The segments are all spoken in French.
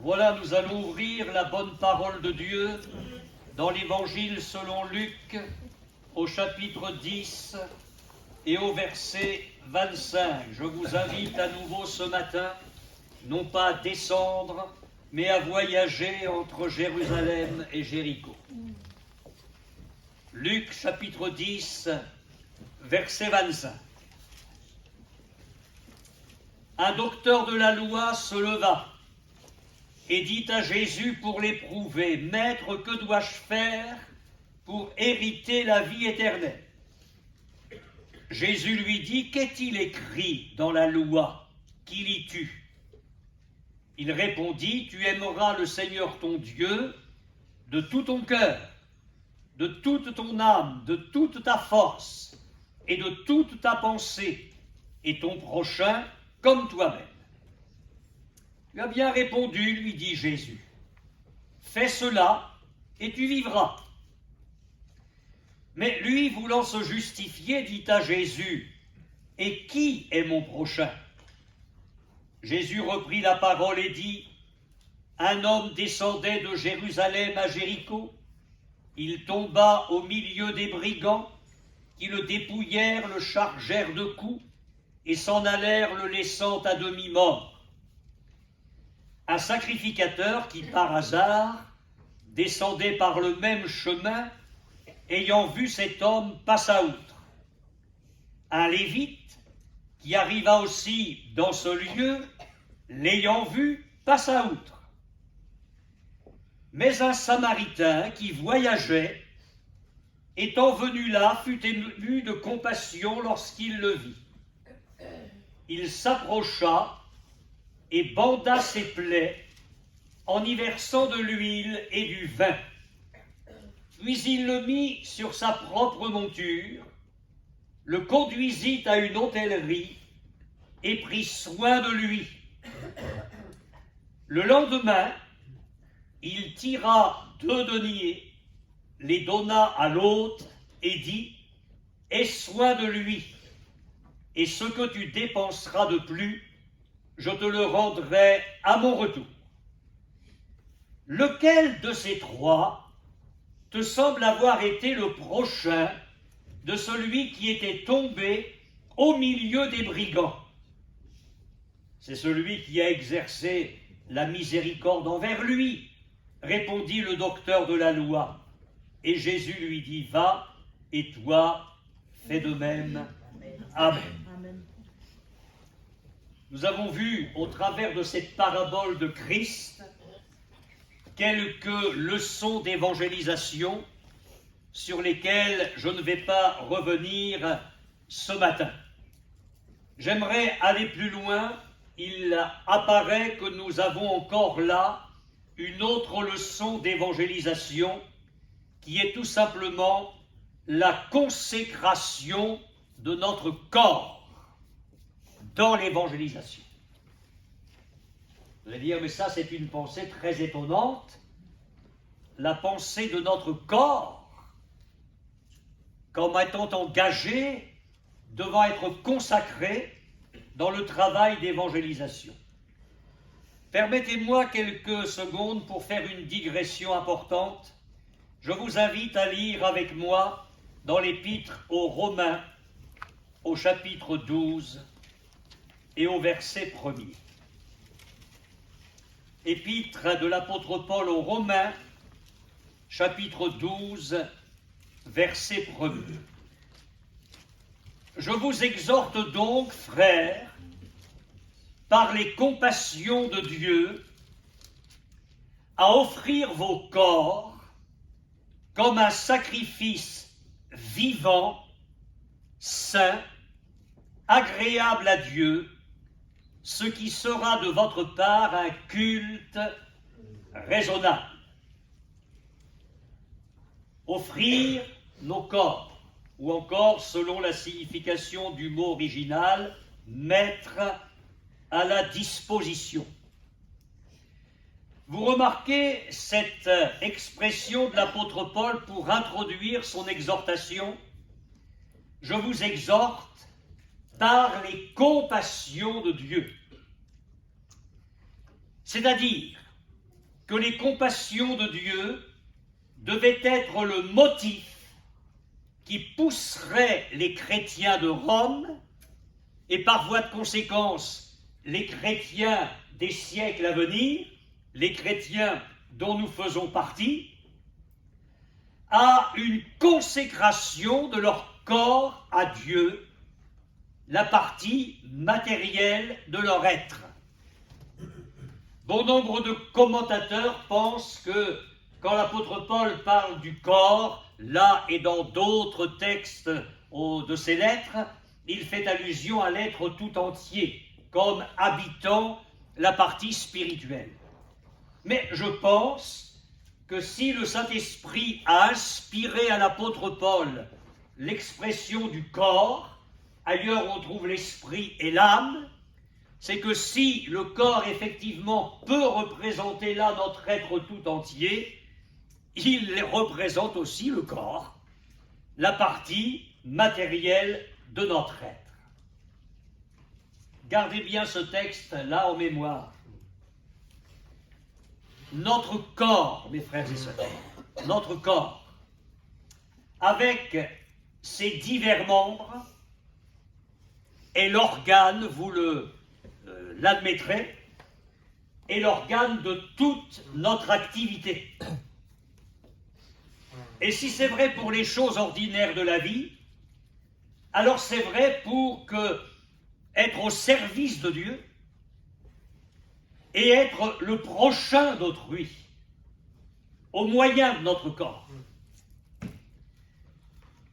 Voilà, nous allons ouvrir la bonne parole de Dieu dans l'Évangile selon Luc, au chapitre 10 et au verset 25. Je vous invite à nouveau ce matin, non pas à descendre, mais à voyager entre Jérusalem et Jéricho. Luc, chapitre 10, verset 25. Un docteur de la loi se leva et dit à Jésus pour l'éprouver, « Maître, que dois-je faire pour hériter la vie éternelle ?» Jésus lui dit, « Qu'est-il écrit dans la loi? Qui lis-tu » Il répondit, « Tu aimeras le Seigneur ton Dieu de tout ton cœur, de toute ton âme, de toute ta force et de toute ta pensée, et ton prochain comme toi-même. » Tu as bien répondu, lui dit Jésus. Fais cela et tu vivras. Mais lui, voulant se justifier, dit à Jésus, et qui est mon prochain? Jésus reprit la parole et dit, un homme descendait de Jérusalem à Jéricho. Il tomba au milieu des brigands qui le dépouillèrent, le chargèrent de coups et s'en allèrent le laissant à demi-mort. Un sacrificateur qui, par hasard, descendait par le même chemin, ayant vu cet homme, passa outre. Un lévite qui arriva aussi dans ce lieu, l'ayant vu, passa outre. Mais un Samaritain qui voyageait, étant venu là, fut ému de compassion lorsqu'il le vit. Il s'approcha et banda ses plaies en y versant de l'huile et du vin. Puis il le mit sur sa propre monture, le conduisit à une hôtellerie et prit soin de lui. Le lendemain, il tira 2 deniers, les donna à l'hôte et dit, « Aie soin de lui, et ce que tu dépenseras de plus, je te le rendrai à mon retour. » Lequel de ces 3 te semble avoir été le prochain de celui qui était tombé au milieu des brigands? C'est celui qui a exercé la miséricorde envers lui, répondit le docteur de la loi. Et Jésus lui dit, va, et toi, fais de même. Amen. Nous avons vu au travers de cette parabole de Christ quelques leçons d'évangélisation sur lesquelles je ne vais pas revenir ce matin. J'aimerais aller plus loin. Il apparaît que nous avons encore là une autre leçon d'évangélisation qui est tout simplement la consécration de notre corps dans l'évangélisation. Vous allez dire, mais ça c'est une pensée très étonnante. La pensée de notre corps comme étant engagé, devant être consacré dans le travail d'évangélisation. Permettez-moi quelques secondes pour faire une digression importante. Je vous invite à lire avec moi dans l'Épître aux Romains, au chapitre 12 et au verset 1er. Épître de l'apôtre Paul aux Romains, chapitre 12, verset 1er. Je vous exhorte donc, frères, par les compassions de Dieu, à offrir vos corps comme un sacrifice vivant, saint, agréable à Dieu, ce qui sera de votre part un culte raisonnable. Offrir nos corps, ou encore, selon la signification du mot original, mettre à la disposition. Vous remarquez cette expression de l'apôtre Paul pour introduire son exhortation. Je vous exhorte par les compassions de Dieu. C'est-à-dire que les compassions de Dieu devaient être le motif qui pousserait les chrétiens de Rome, et par voie de conséquence, les chrétiens des siècles à venir, les chrétiens dont nous faisons partie, à une consécration de leur corps à Dieu, la partie matérielle de leur être. Bon nombre de commentateurs pensent que quand l'apôtre Paul parle du corps, là et dans d'autres textes de ses lettres, il fait allusion à l'être tout entier, comme habitant la partie spirituelle. Mais je pense que si le Saint-Esprit a inspiré à l'apôtre Paul l'expression du corps, ailleurs on trouve l'esprit et l'âme, c'est que si le corps effectivement peut représenter là notre être tout entier, il représente aussi le corps, la partie matérielle de notre être. Gardez bien ce texte-là en mémoire. Notre corps, mes frères et sœurs, notre corps, avec ses divers membres, est l'organe, vous l'admettrez, est l'organe de toute notre activité. Et si c'est vrai pour les choses ordinaires de la vie, alors c'est vrai pour être au service de Dieu et être le prochain d'autrui, au moyen de notre corps.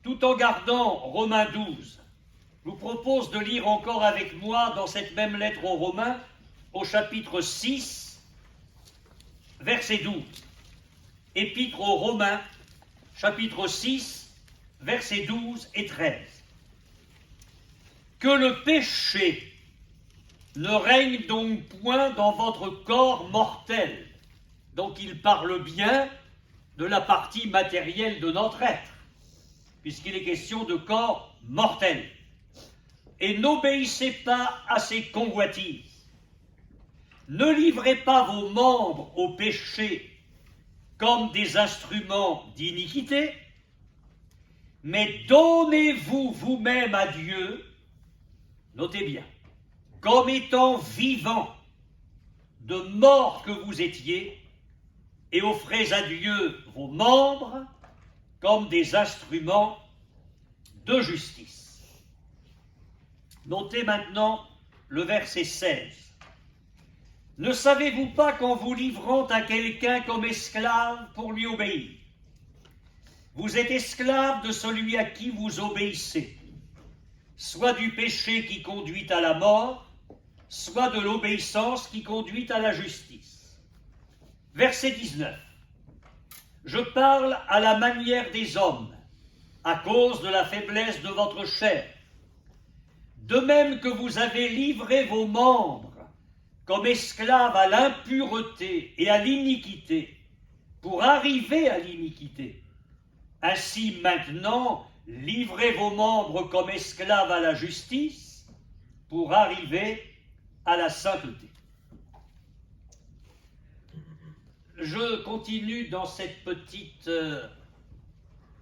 Tout en gardant Romains 12, je vous propose de lire encore avec moi dans cette même lettre aux Romains, au chapitre 6, verset 12. Épître aux Romains, chapitre 6, versets 12 et 13. Que le péché ne règne donc point dans votre corps mortel. Donc il parle bien de la partie matérielle de notre être, puisqu'il est question de corps mortel. Et n'obéissez pas à ses convoitises. Ne livrez pas vos membres au péché comme des instruments d'iniquité, mais donnez-vous vous-même à Dieu, notez bien, comme étant vivants, de mort que vous étiez, et offrez à Dieu vos membres comme des instruments de justice. Notez maintenant le verset 16. Ne savez-vous pas qu'en vous livrant à quelqu'un comme esclave pour lui obéir, vous êtes esclave de celui à qui vous obéissez, soit du péché qui conduit à la mort, soit de l'obéissance qui conduit à la justice. Verset 19. Je parle à la manière des hommes, à cause de la faiblesse de votre chair. De même que vous avez livré vos membres comme esclaves à l'impureté et à l'iniquité, pour arriver à l'iniquité. Ainsi maintenant, livrez vos membres comme esclaves à la justice, pour arriver à la sainteté. Je continue dans cette petite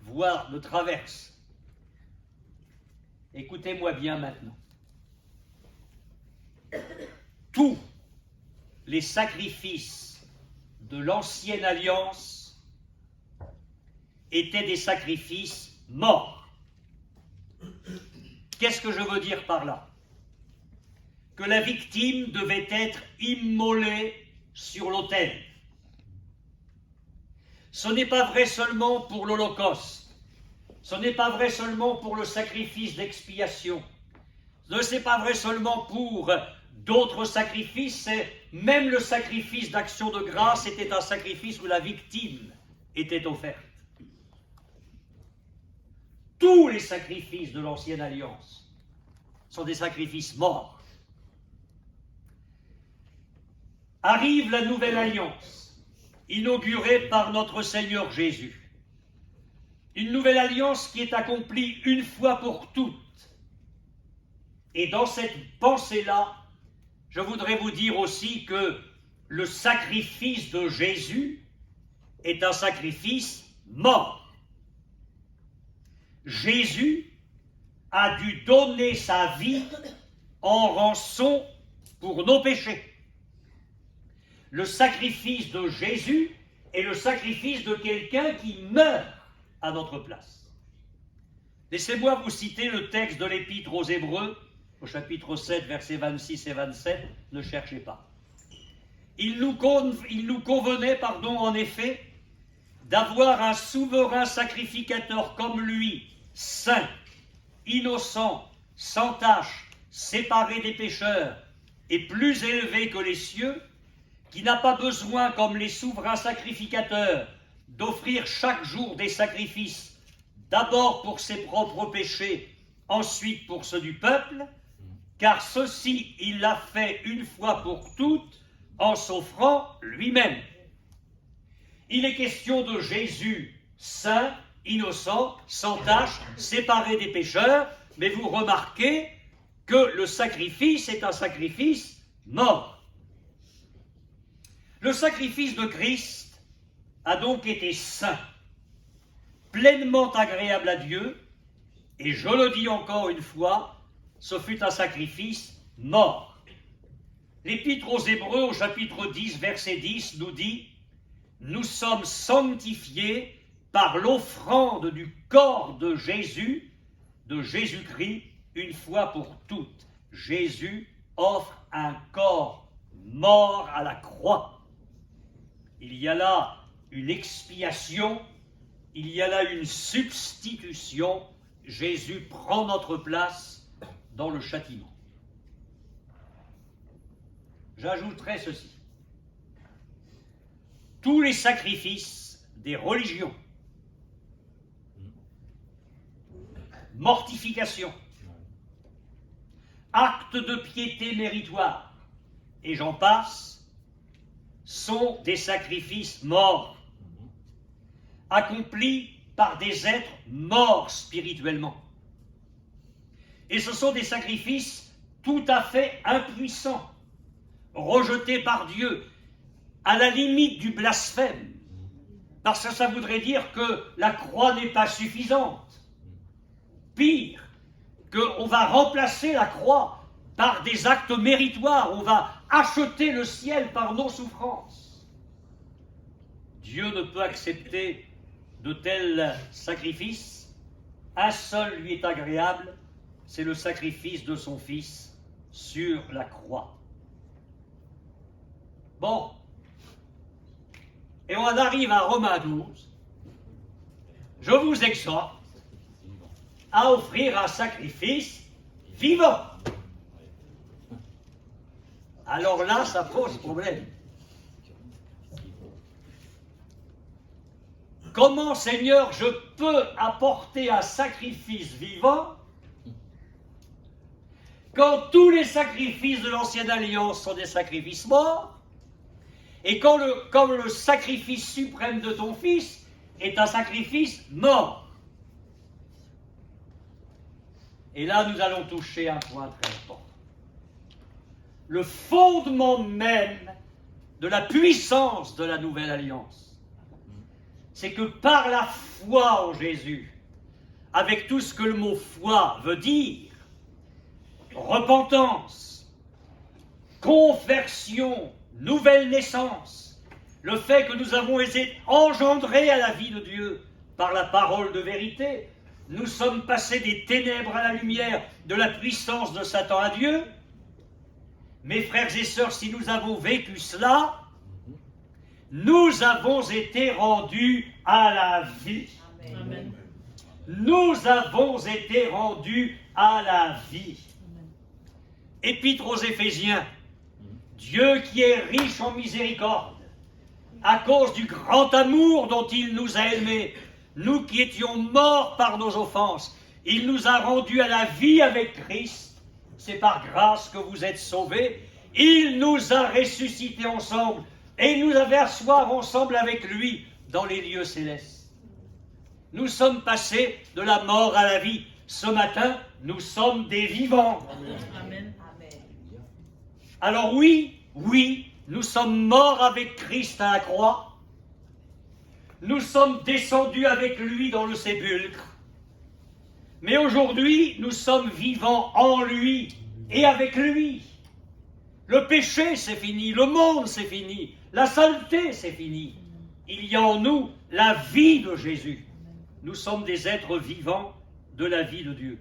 voie de traverse. Écoutez-moi bien maintenant. Tous les sacrifices de l'ancienne alliance étaient des sacrifices morts. Qu'est-ce que je veux dire par là? Que la victime devait être immolée sur l'autel. Ce n'est pas vrai seulement pour l'Holocauste, ce n'est pas vrai seulement pour le sacrifice d'expiation, ce n'est pas vrai seulement pour d'autres sacrifices, même le sacrifice d'action de grâce était un sacrifice où la victime était offerte. Tous les sacrifices de l'ancienne alliance sont des sacrifices morts. Arrive la nouvelle alliance, inaugurée par notre Seigneur Jésus. Une nouvelle alliance qui est accomplie une fois pour toutes. Et dans cette pensée-là, je voudrais vous dire aussi que le sacrifice de Jésus est un sacrifice mort. Jésus a dû donner sa vie en rançon pour nos péchés. Le sacrifice de Jésus est le sacrifice de quelqu'un qui meurt à notre place. Laissez-moi vous citer le texte de l'Épître aux Hébreux, au chapitre 7, versets 26 et 27, ne cherchez pas. Il nous convenait, en effet, d'avoir un souverain sacrificateur comme lui, saint, innocent, sans tache, séparé des pécheurs, et plus élevé que les cieux, qui n'a pas besoin, comme les souverains sacrificateurs, d'offrir chaque jour des sacrifices, d'abord pour ses propres péchés, ensuite pour ceux du peuple, car ceci il l'a fait une fois pour toutes, en s'offrant lui-même. Il est question de Jésus, saint, innocent, sans tache, séparé des pécheurs, mais vous remarquez que le sacrifice est un sacrifice mort. Le sacrifice de Christ a donc été saint, pleinement agréable à Dieu, et je le dis encore une fois, ce fut un sacrifice mort. L'Épître aux Hébreux, au chapitre 10, verset 10, nous dit « Nous sommes sanctifiés par l'offrande du corps de Jésus, de Jésus-Christ, une fois pour toutes. » Jésus offre un corps mort à la croix. Il y a là une expiation, il y a là une substitution. Jésus prend notre place dans le châtiment. J'ajouterai ceci. Tous les sacrifices des religions, mortification, actes de piété méritoire, et j'en passe, sont des sacrifices morts, accomplis par des êtres morts spirituellement. Et ce sont des sacrifices tout à fait impuissants, rejetés par Dieu, à la limite du blasphème, parce que ça voudrait dire que la croix n'est pas suffisante. Pire, qu'on va remplacer la croix par des actes méritoires, on va acheter le ciel par nos souffrances. Dieu ne peut accepter de tels sacrifices. Un seul lui est agréable, c'est le sacrifice de son Fils sur la croix. Bon, et on arrive à Romains 12. Je vous exhorte à offrir un sacrifice vivant. Alors là, ça pose problème. Comment, Seigneur, je peux apporter un sacrifice vivant quand tous les sacrifices de l'Ancienne Alliance sont des sacrifices morts, et comme le sacrifice suprême de ton Fils est un sacrifice mort? Et là, nous allons toucher un point très important. Le fondement même de la puissance de la Nouvelle Alliance, c'est que par la foi en Jésus, avec tout ce que le mot foi veut dire, repentance, conversion, nouvelle naissance, le fait que nous avons été engendrés à la vie de Dieu par la parole de vérité, nous sommes passés des ténèbres à la lumière, de la puissance de Satan à Dieu. Mes frères et sœurs, si nous avons vécu cela, nous avons été rendus à la vie. Amen. Nous avons été rendus à la vie. Épître aux Éphésiens, Dieu qui est riche en miséricorde, à cause du grand amour dont il nous a aimés, nous qui étions morts par nos offenses, il nous a rendus à la vie avec Christ. C'est par grâce que vous êtes sauvés. Il nous a ressuscités ensemble et nous a fait asseoir ensemble avec lui dans les lieux célestes. Nous sommes passés de la mort à la vie. Ce matin, nous sommes des vivants. Amen. Alors oui, Nous sommes morts avec Christ à la croix. Nous sommes descendus avec lui dans le sépulcre. Mais aujourd'hui, nous sommes vivants en lui et avec lui. Le péché, c'est fini. Le monde, c'est fini. La saleté, c'est fini. Il y a en nous la vie de Jésus. Nous sommes des êtres vivants de la vie de Dieu.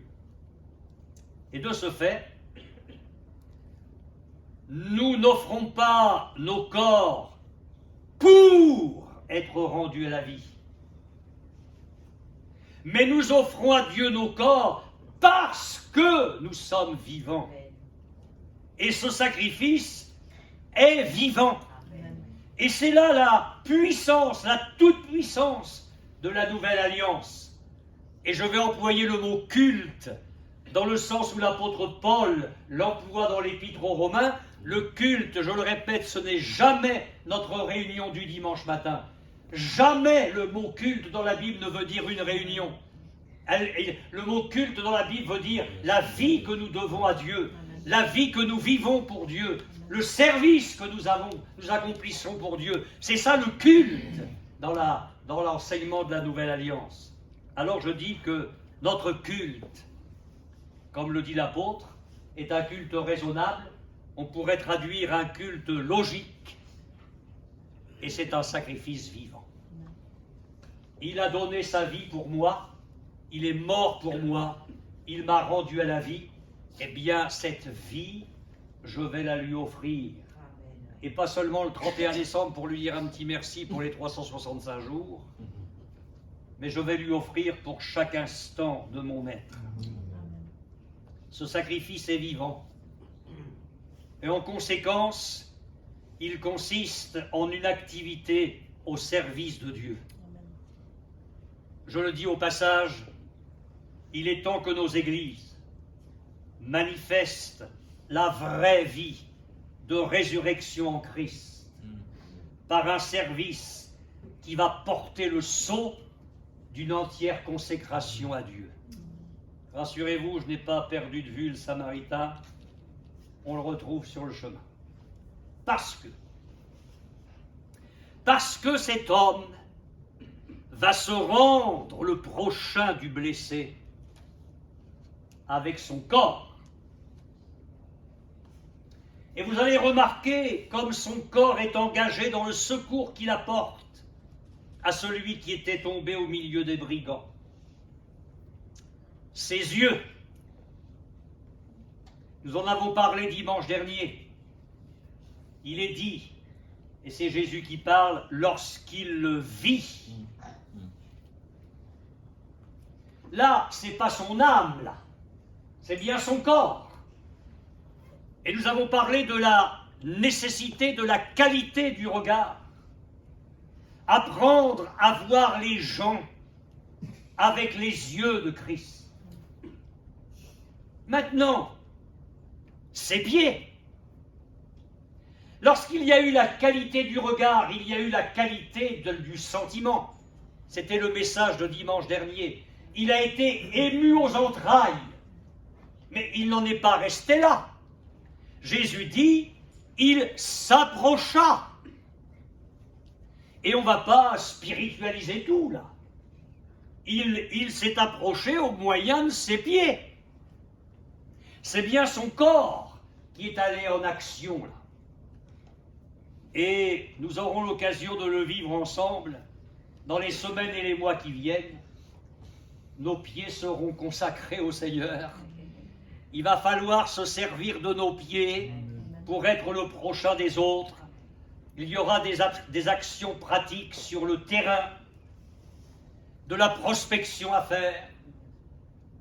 Et de ce fait, nous n'offrons pas nos corps pour être rendus à la vie. Mais nous offrons à Dieu nos corps parce que nous sommes vivants. Et ce sacrifice est vivant. Et c'est là la puissance, la toute-puissance de la nouvelle alliance. Et je vais employer le mot culte dans le sens où l'apôtre Paul l'emploie dans l'épître aux Romains. Le culte, je le répète, ce n'est jamais notre réunion du dimanche matin. Jamais le mot culte dans la Bible ne veut dire une réunion. Le mot culte dans la Bible veut dire la vie que nous devons à Dieu, la vie que nous vivons pour Dieu, le service que nous accomplissons pour Dieu. C'est ça le culte dans l'enseignement de la Nouvelle Alliance. Alors je dis que notre culte, comme le dit l'apôtre, est un culte raisonnable. On pourrait traduire un culte logique. Et c'est un sacrifice vivant. Il a donné sa vie pour moi. Il est mort pour moi. Il m'a rendu à la vie. Eh bien, cette vie, je vais la lui offrir. Et pas seulement le 31 décembre pour lui dire un petit merci pour les 365 jours, mais je vais lui offrir pour chaque instant de mon être. Ce sacrifice est vivant. Et en conséquence, il consiste en une activité au service de Dieu. Je le dis au passage, il est temps que nos églises manifestent la vraie vie de résurrection en Christ par un service qui va porter le sceau d'une entière consécration à Dieu. Rassurez-vous, je n'ai pas perdu de vue le Samaritain, on le retrouve sur le chemin. Parce que cet homme va se rendre le prochain du blessé avec son corps. Et vous allez remarquer comme son corps est engagé dans le secours qu'il apporte à celui qui était tombé au milieu des brigands. Ses yeux, nous en avons parlé dimanche dernier, il est dit, et c'est Jésus qui parle, lorsqu'il le vit. Là, ce n'est pas son âme, là, c'est bien son corps. Et nous avons parlé de la nécessité, de la qualité du regard. Apprendre à voir les gens avec les yeux de Christ. Maintenant, ses pieds. Lorsqu'il y a eu la qualité du regard, il y a eu la qualité du sentiment. C'était le message de dimanche dernier. Il a été ému aux entrailles, mais il n'en est pas resté là. Jésus dit, il s'approcha. Et on ne va pas spiritualiser tout, là. Il s'est approché au moyen de ses pieds. C'est bien son corps qui est allé en action, là. Et nous aurons l'occasion de le vivre ensemble dans les semaines et les mois qui viennent. Nos pieds seront consacrés au Seigneur. Il va falloir se servir de nos pieds pour être le prochain des autres. Il y aura des actions pratiques sur le terrain, de la prospection à faire,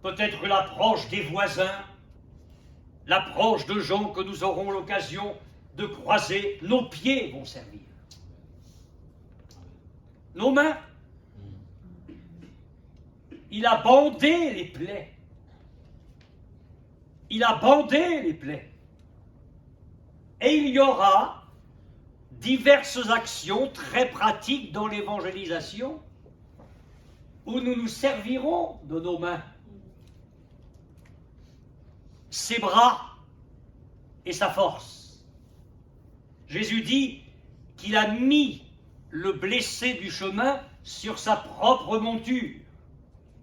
peut-être l'approche des voisins, l'approche de gens que nous aurons l'occasion de croiser. Nos pieds vont servir. Nos mains. Il a bandé les plaies. Il a bandé les plaies. Et il y aura diverses actions très pratiques dans l'évangélisation où nous nous servirons de nos mains, ses bras et sa force. Jésus dit qu'il a mis le blessé du chemin sur sa propre monture.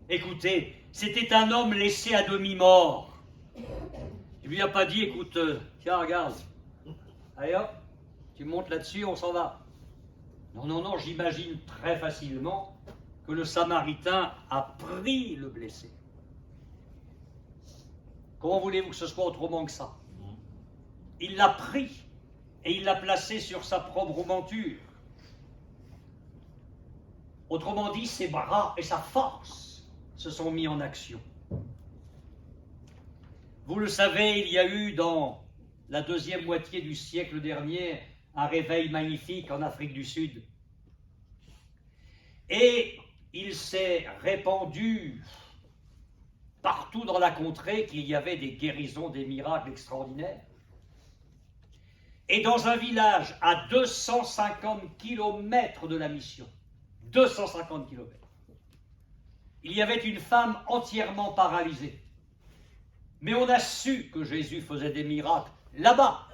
Écoutez, c'était un homme laissé à demi-mort. Il lui a pas dit, écoute, tiens, regarde, allez hop, tu montes là-dessus, on s'en va. Non, non, non, j'imagine très facilement que le Samaritain a pris le blessé. Comment voulez-vous que ce soit autrement que ça? Il l'a pris et il l'a placé sur sa propre monture. Autrement dit, ses bras et sa force se sont mis en action. Vous le savez, il y a eu dans la deuxième moitié du siècle dernier un réveil magnifique en Afrique du Sud. Et il s'est répandu partout dans la contrée qu'il y avait des guérisons, des miracles extraordinaires. Et dans un village à 250 km de la mission, 250 km, il y avait une femme entièrement paralysée. Mais on a su que Jésus faisait des miracles là-bas.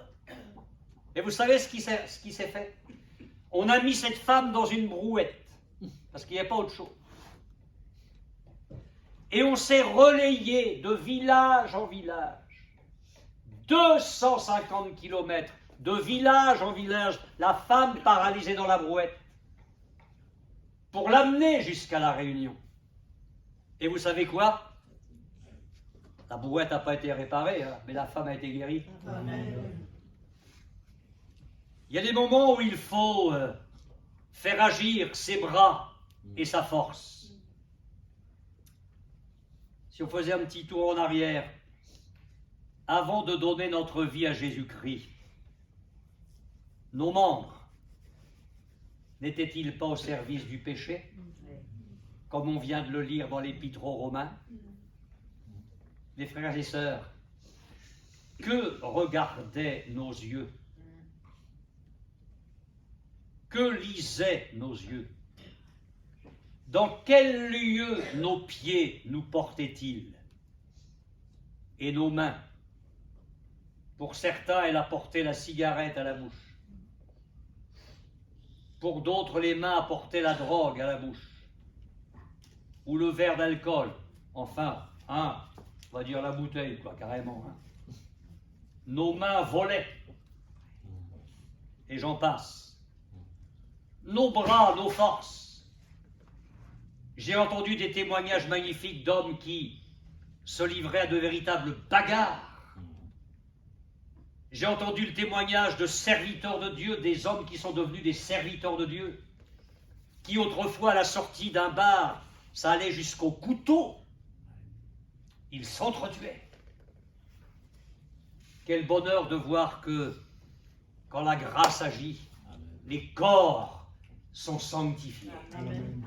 Et vous savez ce qui s'est fait? On a mis cette femme dans une brouette, parce qu'il n'y avait pas autre chose. Et on s'est relayé de village en village, 250 km, de village en village, la femme paralysée dans la brouette, pour l'amener jusqu'à la Réunion. Et vous savez quoi? La brouette n'a pas été réparée, hein, mais la femme a été guérie. Amen. Il y a des moments où il faut faire agir ses bras et sa force. Si on faisait un petit tour en arrière, avant de donner notre vie à Jésus-Christ, nos membres n'étaient-ils pas au service du péché, comme on vient de le lire dans l'Épître aux Romains? Mes frères et sœurs, que regardaient nos yeux? Que lisaient nos yeux? Dans quel lieu nos pieds nous portaient-ils? Et nos mains? Pour certains, elle apportait la cigarette à la bouche. Pour d'autres, les mains apportaient la drogue à la bouche. Ou le verre d'alcool. Enfin, on va dire la bouteille, quoi, carrément. Nos mains volaient. Et j'en passe. Nos bras, nos forces. J'ai entendu des témoignages magnifiques d'hommes qui se livraient à de véritables bagarres. J'ai entendu le témoignage de serviteurs de Dieu, des hommes qui sont devenus des serviteurs de Dieu, qui autrefois, à la sortie d'un bar, ça allait jusqu'au couteau. Ils s'entretuaient. Quel bonheur de voir que, quand la grâce agit, les corps sont sanctifiés. Amen.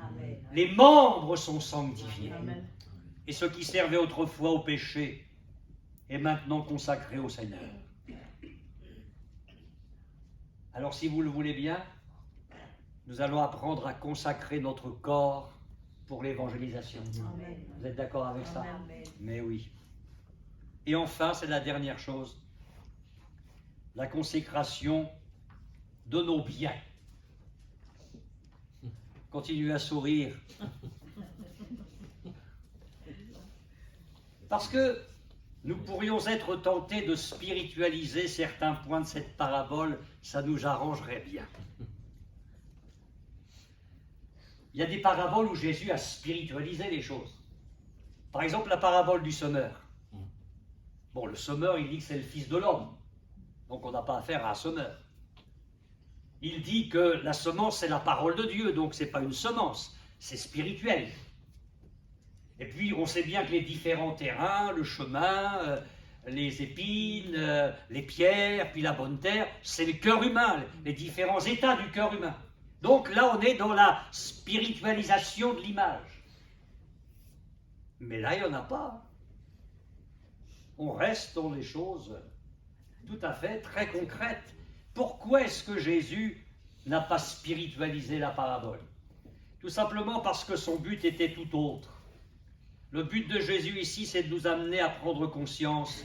Les membres sont sanctifiés. Amen. Et ce qui servait autrefois au péché est maintenant consacré au Seigneur. Alors si vous le voulez bien, nous allons apprendre à consacrer notre corps pour l'évangélisation. Amen. Vous êtes d'accord avec ça? Amen. Mais oui. Et enfin, c'est la dernière chose, la consécration de nos biens. Continuez à sourire. Parce que nous pourrions être tentés de spiritualiser certains points de cette parabole, ça nous arrangerait bien. Il y a des paraboles où Jésus a spiritualisé les choses. Par exemple, la parabole du semeur. Bon, le semeur, il dit que c'est le Fils de l'homme. Donc on n'a pas affaire à un semeur. Il dit que la semence, c'est la parole de Dieu, donc ce n'est pas une semence, c'est spirituel. Et puis, on sait bien que les différents terrains, le chemin, les épines, les pierres, puis la bonne terre, c'est le cœur humain, les différents états du cœur humain. Donc là, on est dans la spiritualisation de l'image. Mais là, il n'y en a pas. On reste dans les choses tout à fait très concrètes. Pourquoi est-ce que Jésus n'a pas spiritualisé la parabole? Tout simplement parce que son but était tout autre. Le but de Jésus ici, c'est de nous amener à prendre conscience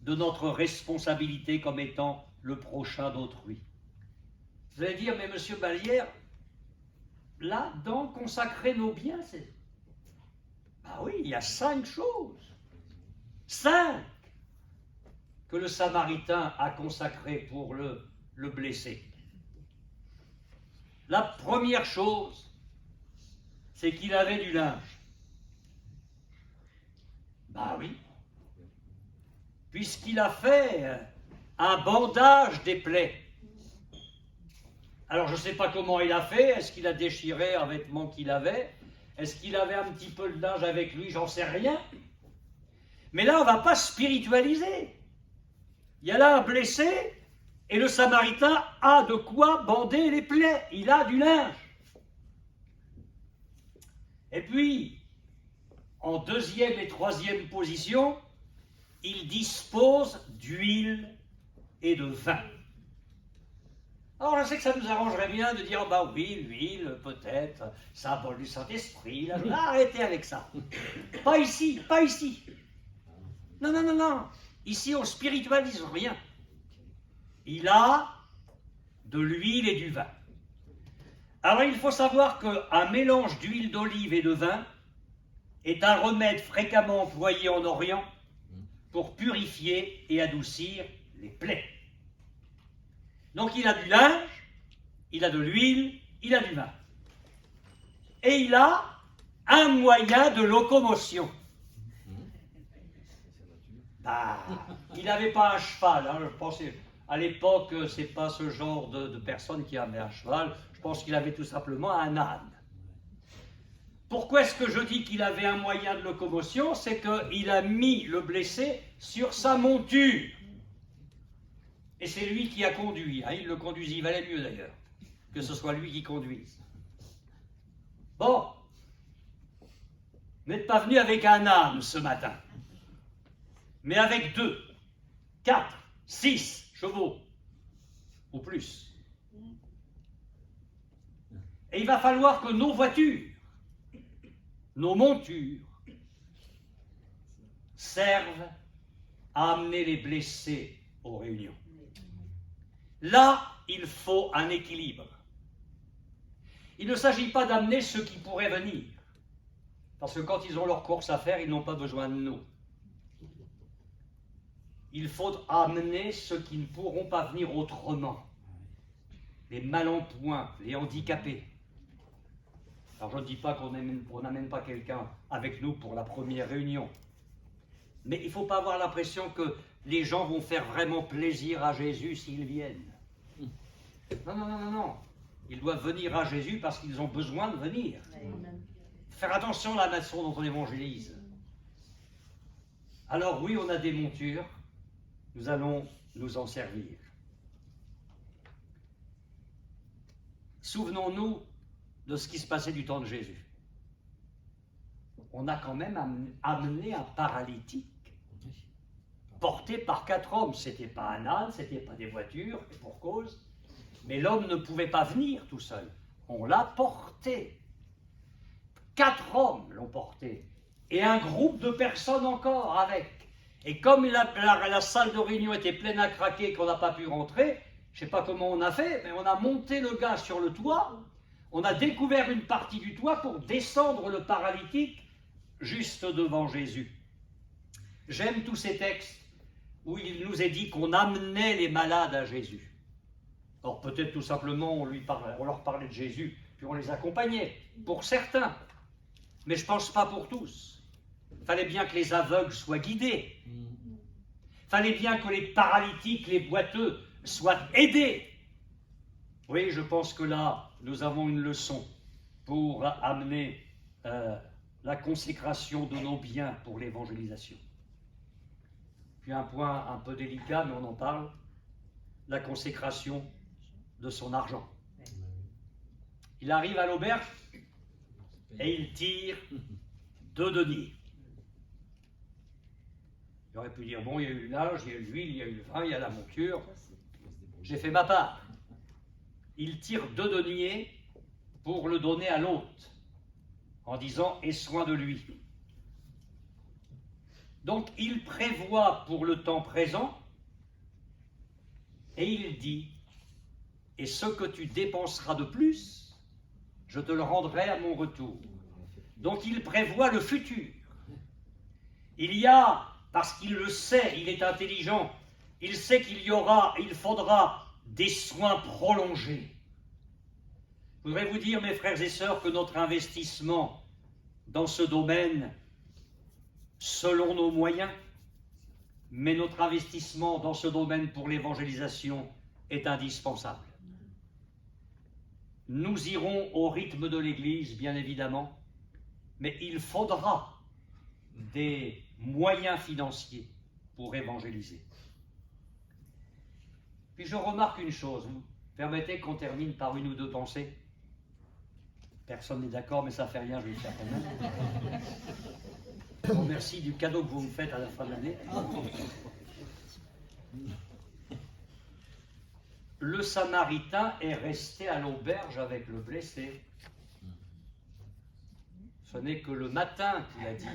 de notre responsabilité comme étant le prochain d'autrui. Vous allez dire, mais monsieur Balière, là, dans consacrer nos biens, c'est... Ah oui, il y a 5 choses. 5 que le Samaritain a consacrées pour le blessé. La première chose, c'est qu'il avait du linge. Bah oui. Puisqu'il a fait un bandage des plaies. Alors je ne sais pas comment il a fait, est-ce qu'il a déchiré un vêtement qu'il avait? Est-ce qu'il avait un petit peu de linge avec lui? J'en sais rien. Mais là, on ne va pas spiritualiser. Il y a là un blessé, et le Samaritain a de quoi bander les plaies. Il a du linge. Et puis, en deuxième et troisième position, il dispose d'huile et de vin. Alors, je sais que ça nous arrangerait bien de dire, bah oui, l'huile, peut-être, symbole du Saint-Esprit. Arrêtez avec ça. Pas ici, pas ici. Non, non, non, non. Ici, on ne spiritualise rien. Il a de l'huile et du vin. Alors, il faut savoir qu'un mélange d'huile d'olive et de vin est un remède fréquemment employé en Orient pour purifier et adoucir les plaies. Donc, il a du linge, il a de l'huile, il a du vin. Et il a un moyen de locomotion. Bah, il n'avait pas un cheval, hein, je pensais, à l'époque, c'est pas ce genre de personne qui avait un cheval, je pense qu'il avait tout simplement un âne. Pourquoi est-ce que je dis qu'il avait un moyen de locomotion? C'est qu'il a mis le blessé sur sa monture. Et c'est lui qui a conduit, hein, il le conduisit, il valait mieux d'ailleurs, que ce soit lui qui conduise. Bon, vous n'êtes pas venu avec un âne ce matin, mais avec 2, 4, 6 chevaux, ou plus. Et il va falloir que nos voitures, nos montures, servent à amener les blessés aux réunions. Là, il faut un équilibre. Il ne s'agit pas d'amener ceux qui pourraient venir, parce que quand ils ont leur course à faire, ils n'ont pas besoin de nous. Il faut amener ceux qui ne pourront pas venir autrement, les mal en point, les handicapés. Alors je ne dis pas qu'on n'amène pas quelqu'un avec nous pour la première réunion, mais il ne faut pas avoir l'impression que les gens vont faire vraiment plaisir à Jésus s'ils viennent. Non, non, non, non, non. Ils doivent venir à Jésus parce qu'ils ont besoin de venir. Amen. Faire attention à la façon dont on évangélise. Alors oui, on a des montures, nous allons nous en servir. Souvenons-nous de ce qui se passait du temps de Jésus. On a quand même amené un paralytique porté par 4 hommes. Ce n'était pas un âne, ce n'était pas des voitures, pour cause. Mais l'homme ne pouvait pas venir tout seul. On l'a porté. 4 hommes l'ont porté. Et un groupe de personnes encore avec. Et comme la salle de réunion était pleine à craquer, qu'on n'a pas pu rentrer, je ne sais pas comment on a fait, mais on a monté le gars sur le toit, on a découvert une partie du toit pour descendre le paralytique juste devant Jésus. J'aime tous ces textes où il nous est dit qu'on amenait les malades à Jésus. Alors peut-être tout simplement on leur parlait de Jésus, puis on les accompagnait, pour certains. Mais je ne pense pas pour tous. Il fallait bien que les aveugles soient guidés. Il fallait bien que les paralytiques, les boiteux, soient aidés. Oui, je pense que là, nous avons une leçon pour amener la consécration de nos biens pour l'évangélisation. Puis un point un peu délicat, mais on en parle, la consécration de son argent. Il arrive à l'auberge et il tire 2 deniers. Il aurait pu dire, bon, il y a eu le linge, il y a eu l'huile, il y a eu le vin, il y a la monture, j'ai fait ma part. Il tire 2 deniers pour le donner à l'hôte, en disant, aie soin de lui. Donc il prévoit pour le temps présent, et il dit, et ce que tu dépenseras de plus, je te le rendrai à mon retour. Donc il prévoit le futur. Il y a, parce qu'il le sait, il est intelligent, il sait il faudra des soins prolongés. Je voudrais vous dire, mes frères et sœurs, que notre investissement dans ce domaine, selon nos moyens, mais notre investissement dans ce domaine pour l'évangélisation est indispensable. Nous irons au rythme de l'Église, bien évidemment, mais il faudra des moyens financiers pour évangéliser. Puis je remarque une chose, vous permettez qu'on termine par une ou deux pensées. Personne n'est d'accord, mais ça ne fait rien, je vais le faire quand même. Je vous remercie du cadeau que vous me faites à la fin de l'année. Le Samaritain est resté à l'auberge avec le blessé. Ce n'est que le matin qu'il a dit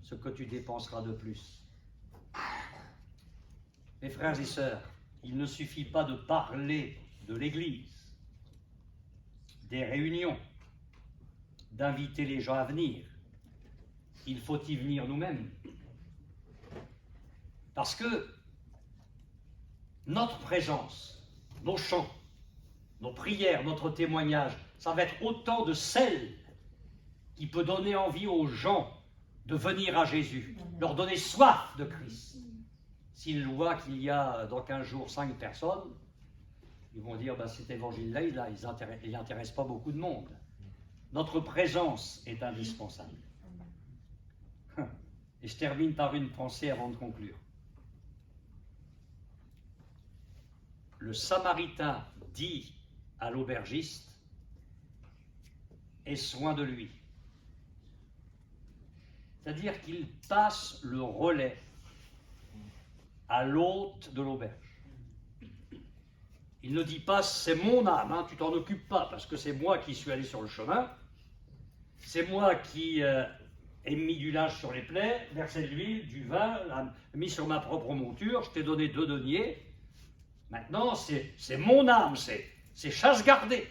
ce que tu dépenseras de plus. Mes frères et sœurs, il ne suffit pas de parler de l'Église, des réunions, d'inviter les gens à venir. Il faut y venir nous-mêmes. Parce que notre présence, nos chants, nos prières, notre témoignage, ça va être autant de sel qui peut donner envie aux gens de venir à Jésus, leur donner soif de Christ. S'ils voient qu'il y a dans 15 jours 5 personnes, ils vont dire cet évangile-là, il n'intéresse pas beaucoup de monde. Notre présence est indispensable. Et je termine par une pensée avant de conclure. Le Samaritain dit à l'aubergiste, aie soin de lui. C'est-à-dire qu'il passe le relais à l'hôte de l'auberge. Il ne dit pas c'est mon âme, tu t'en occupes pas, parce que c'est moi qui suis allé sur le chemin, c'est moi qui ai mis du linge sur les plaies, versé de l'huile, du vin, mis sur ma propre monture, je t'ai donné 2 deniers. Maintenant, c'est mon âme, c'est chasse gardée.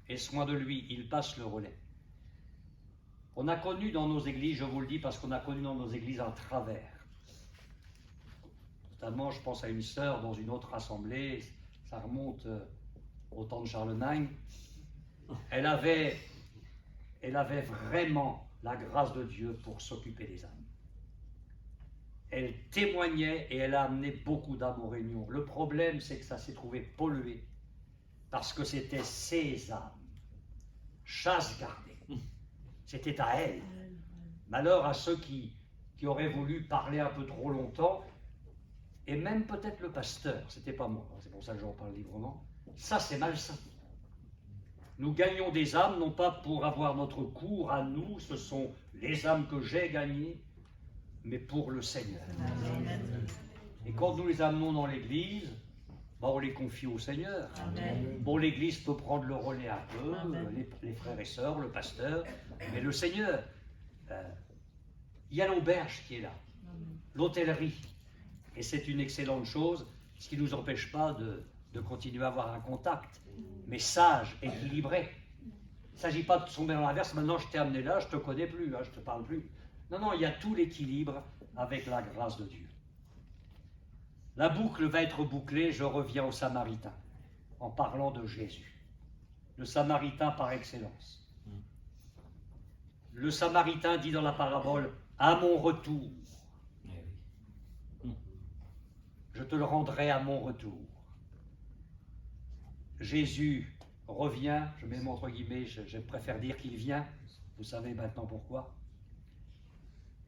Et soin de lui, il passe le relais. On a connu dans nos églises, je vous le dis parce qu'on a connu dans nos églises un travers. Notamment, je pense à une sœur dans une autre assemblée, ça remonte au temps de Charlemagne. Elle avait vraiment la grâce de Dieu pour s'occuper des âmes. Elle témoignait et elle a amené beaucoup d'âmes aux réunions. Le problème, c'est que ça s'est trouvé pollué parce que c'était ses âmes, chasse gardée. C'était à elle. Malheur à ceux qui auraient voulu parler un peu trop longtemps, et même peut-être le pasteur, c'était pas moi, c'est pour ça que j'en parle librement. Ça, c'est malsain. Nous gagnons des âmes, non pas pour avoir notre cours à nous, ce sont les âmes que j'ai gagnées, mais pour le Seigneur. Amen. Et quand nous les amenons dans l'Église, on les confie au Seigneur. Amen. Bon, l'Église peut prendre le relais un peu, les frères et sœurs, le pasteur, mais le Seigneur. Il y a l'auberge qui est là, l'hôtellerie, et c'est une excellente chose, ce qui ne nous empêche pas de continuer à avoir un contact, mais sage, équilibré. Il ne s'agit pas de tomber dans l'inverse, maintenant je t'ai amené là, je ne te connais plus, je ne te parle plus. Non, il y a tout l'équilibre avec la grâce de Dieu. La boucle va être bouclée, je reviens au Samaritain, en parlant de Jésus. Le Samaritain par excellence. Le Samaritain dit dans la parabole, à mon retour, je te le rendrai à mon retour. Jésus revient, je mets entre guillemets, je préfère dire qu'il vient, vous savez maintenant pourquoi.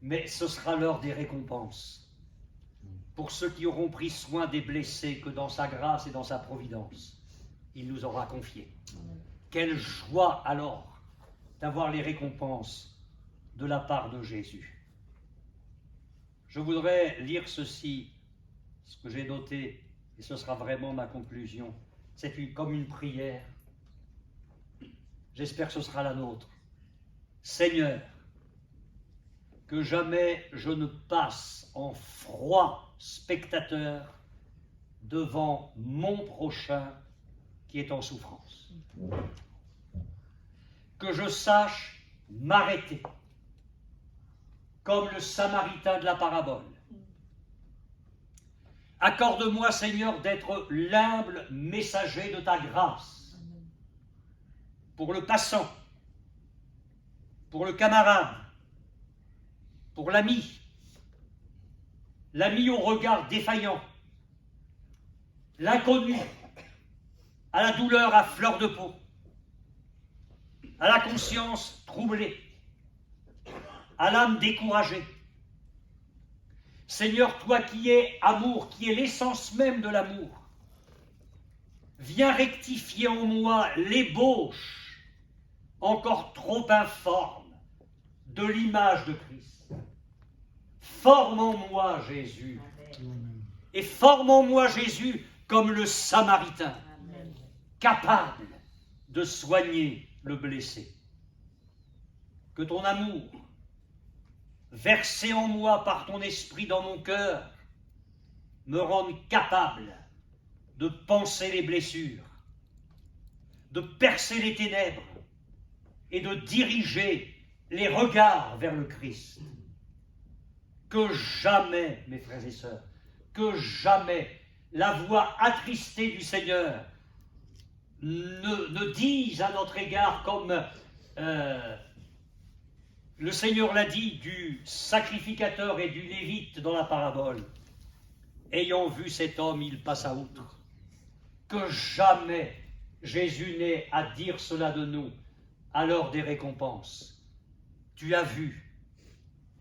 Mais ce sera l'heure des récompenses. Pour ceux qui auront pris soin des blessés que dans sa grâce et dans sa providence, il nous aura confiés. Quelle joie alors d'avoir les récompenses de la part de Jésus. Je voudrais lire ceci, ce que j'ai noté, et ce sera vraiment ma conclusion. C'est comme une prière. J'espère que ce sera la nôtre. Seigneur, que jamais je ne passe en froid spectateur devant mon prochain qui est en souffrance. Que je sache m'arrêter, comme le Samaritain de la parabole. Accorde-moi, Seigneur, d'être l'humble messager de ta grâce, pour le passant, pour le camarade, pour l'ami, l'ami au regard défaillant, l'inconnu, à la douleur à fleur de peau, à la conscience troublée, à l'âme découragée. Seigneur, toi qui es amour, qui es l'essence même de l'amour, viens rectifier en moi l'ébauche encore trop informe de l'image de Christ. Forme en moi, Jésus, et forme en moi, Jésus, comme le Samaritain, capable de soigner le blessé. Que ton amour, versé en moi par ton esprit dans mon cœur, me rende capable de panser les blessures, de percer les ténèbres et de diriger les regards vers le Christ. Que jamais, mes frères et sœurs, que jamais la voix attristée du Seigneur ne dise à notre égard comme le Seigneur l'a dit du sacrificateur et du lévite dans la parabole. Ayant vu cet homme, il passa outre. Que jamais Jésus n'ait à dire cela de nous à l'heure des récompenses. Tu as vu,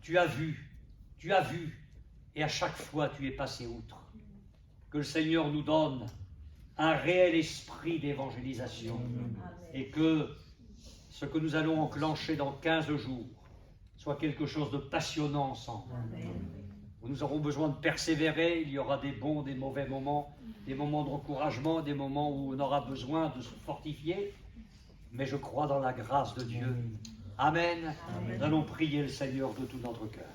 tu as vu, tu as vu, et à chaque fois tu es passé outre. Que le Seigneur nous donne un réel esprit d'évangélisation et que ce que nous allons enclencher dans 15 jours soit quelque chose de passionnant ensemble. Où nous aurons besoin de persévérer, il y aura des bons, des mauvais moments, des moments d'encouragement, des moments où on aura besoin de se fortifier, mais je crois dans la grâce de Dieu. Amen. Nous allons prier le Seigneur de tout notre cœur.